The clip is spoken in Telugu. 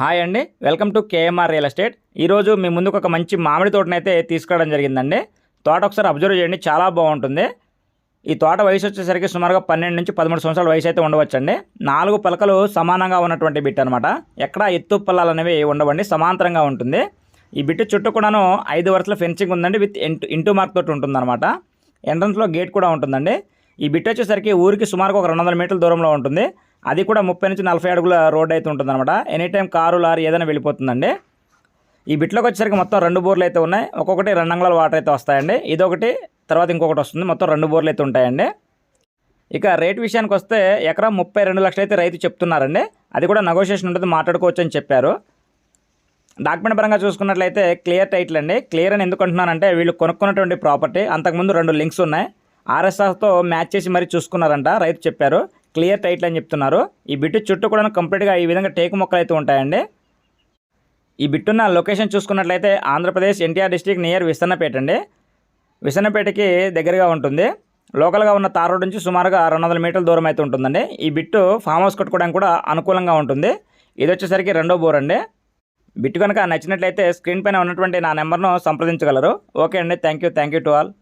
హాయ్ అండి, welcome to KMR real estate. ఈరోజు మీ ముందుకు ఒక మంచి మామిడి తోటనైతే తీసుకురావడం జరిగిందండి. తోట ఒకసారి అబ్జర్వ్ చేయండి, చాలా బాగుంటుంది. ఈ తోట వయసు వచ్చేసరికి సుమారుగా 12 నుంచి 13 సంవత్సరాల వయసు అయితే ఉండవచ్చండి. 4 పలకలు సమానంగా ఉన్నటువంటి బిట్ అనమాట. ఎక్కడ ఎత్తు పల్లాలు అనేవి ఉండవండి, సమాంతరంగా ఉంటుంది. ఈ బిట్ చుట్టూ కూడాను 5 వరుసల ఫెన్సింగ్ ఉందండి, విత్ ఇంటూ మార్క్ తోటి ఉంటుందన్నమాట. ఎంట్రన్స్లో గేట్ కూడా ఉంటుందండి. ఈ బిట్ వచ్చేసరికి ఊరికి సుమారుగా ఒక 200 మీటర్ల దూరంలో ఉంటుంది. అది కూడా 30 నుంచి 40 అడుగుల రోడ్ అయితే ఉంటుందన్నమాట. ఎనీ టైం కారు లారీ ఏదైనా వెళ్ళిపోతుందండి. ఈ బిట్లోకి వచ్చేసరికి మొత్తం 2 బోర్లు అయితే ఉన్నాయి. ఒక్కొక్కటి 2 అంగుళాల వాటర్ అయితే వస్తాయండి. ఇదొకటి, తర్వాత ఇంకొకటి వస్తుంది. మొత్తం 2 బోర్లు అయితే ఉంటాయండి. ఇక రేట్ విషయానికి వస్తే ఎకరా 32 లక్షలు అయితే రైతు చెప్తున్నారండి. అది కూడా నెగోషియేషన్ ఉంటుంది, మాట్లాడుకోవచ్చు అని చెప్పారు. డాక్యుమెంట్ పరంగా చూసుకున్నట్లయితే క్లియర్ టైటిల్ అండి. క్లియర్ అని ఎందుకు అంటున్నానంటే వీళ్ళు కొనుక్కున్నటువంటి ప్రాపర్టీ అంతకుముందు 2 లింక్స్ ఉన్నాయి, ఆర్ఎస్ఆర్తో మ్యాచ్ చేసి మరీ చూసుకున్నారంట. రైతు చెప్పారు క్లియర్ టైటిల్ అని చెప్తున్నారు. ఈ బిట్టు చుట్టూ కూడా కంప్లీట్గా ఈ విధంగా టేకు మొక్కలు అయితే ఉంటాయండి. ఈ బిట్టున్న లొకేషన్ చూసుకున్నట్లయితే ఆంధ్రప్రదేశ్ ఎన్టీఆర్ డిస్ట్రిక్ట్ నియర్ విసన్నపేట అండి. విసన్నపేటకి దగ్గరగా ఉంటుంది. లోకల్గా ఉన్న తార్ రోడ్ నుంచి సుమారుగా 200 మీటర్ల దూరం అయితే ఉంటుందండి. ఈ బిట్టు ఫామ్ హౌస్ కట్టుకోవడానికి కూడా అనుకూలంగా ఉంటుంది. ఇది వచ్చేసరికి 2వ బోర్ అండి. బిట్టు కనుక నచ్చినట్లయితే స్క్రీన్ పైన ఉన్నటువంటి నా నెంబర్ను సంప్రదించగలరు. ఓకే అండి, థ్యాంక్ యూ టు ఆల్.